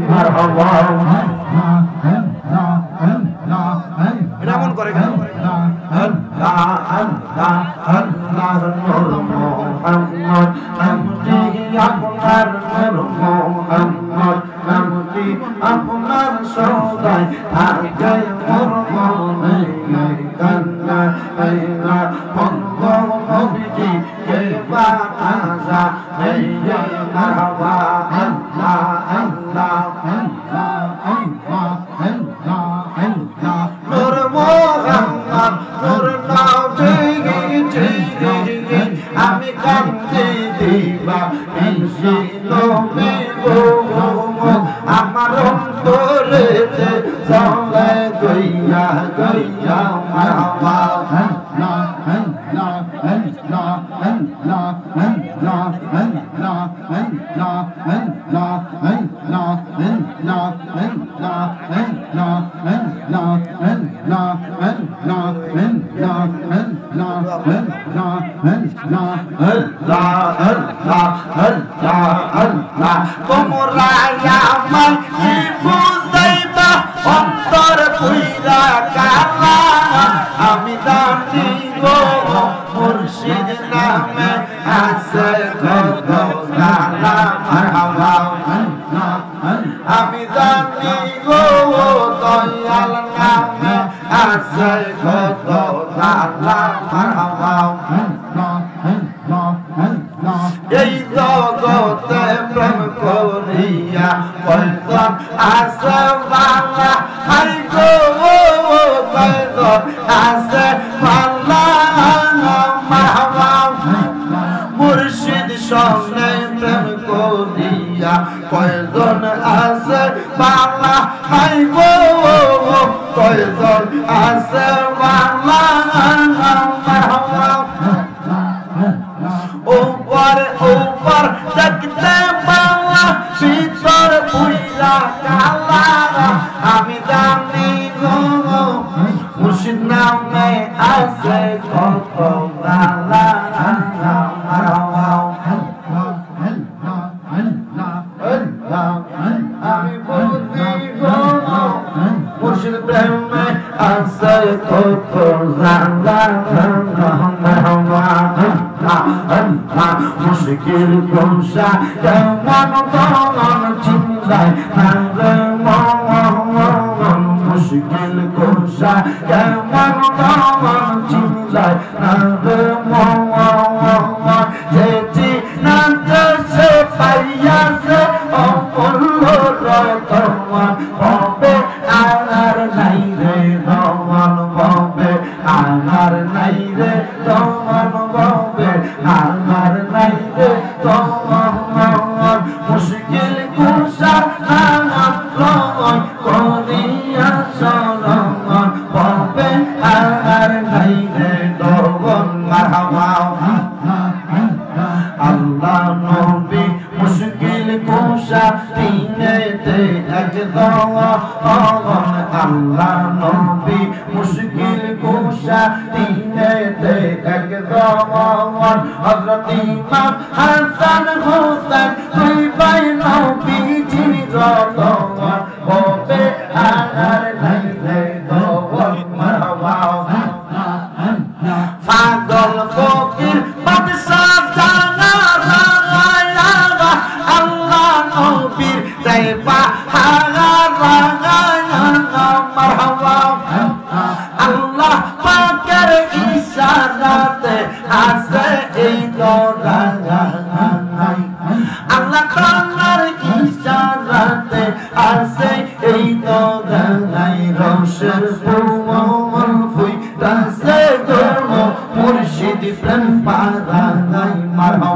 মারহাবা এটা এমন করে কেন আল্লাহ আল্লাহ আল্লাহ নূর মুহাম্মদ নামটি আপনার নূর মুহাম্মদ নামটি আপনার সদাই থাকে মোর মনে কান্না আইনা পন্দ নবীজি কে বাজা এই মারহাবা আল্লাহ আল্লাহ আল্লাহ আল্লাহ আল্লাহ আল্লাহ নূর মুহাম্মদ নূর নবীজি আমি কান্দি দিবা বেশি নবী গো আমার অন্তরেতে চলে গইয়া গইয়া মারহাবা আল্লাহ আল্লাহ আল্লাহ আল্লাহ আল্লাহ আল্লাহ আল্লাহ আল্লাহ আল্লাহ আল্লাহ আল্লাহ আল্লাহ আল্লাহ আল্লাহ আল্লাহ আল্লাহ তোমরা আমার কি বুঝাইবা অন্তর পুইরা কালা আমি জানি গো মুর্শিদ নামে আছে কত জানা মারহাবা আমি জানি গো দয়াল নামে আছে কত জানা মারহাবা এই জগতে প্রেম করিয়া কয়জন আছে বালা হাই গো কয়জন আছে বালা মারহাবা মুর্শিদ সঙ্গে প্রেম করিয়া কয়জন আছে বালা হাই গো কয়জন আছে বালা মারহাবা ऊपर ऊपर देखते बाला भीतर पुइरा काला আমি জানি গো মুর্শিদ নামে আছে কত বালা আমি বুঝি গো মুর্শিদ প্রেমে আছে কত বালা মুশকিল কোনসা কেমন মন চিন্তায় নারে মন মুশকিল কোনসা কেমন মন চিন্তায় নারে মন যেটি না সে পাইয়াছে অপূর্ব রতমান হবে আর নাই রে রমান হবে আর নাই রে রমান হবে আর নাই রে রমান মুশকিল কুশা নাম লয় করিয়া সরমান হবে আর নাই রে রমান মারহাবা আল্লাহ নবী মুশকিল কুশা দিনেতে একদম আল্লাহ নবী মুশকিল কুশা দিনেতে একদম হযরত ইমাম হাসান হোসেন দুই ভাই নবীজির রতন হবে আর নাই রে দওয়াত মারহাবা পাগল ফকির বাদশাহ জানা রাগা আল্লাহ নবীর তাইবা হাগা মারহাবা আল্লাহ পাকের ইশারাতে আছে এই দরাগা আল্লাহ তাআলার ইশারাতে আছে এই দরাগাই রশের ফুল ফুইতাছে গো মুর্শিদ প্রেম পারাগাই মারহাবা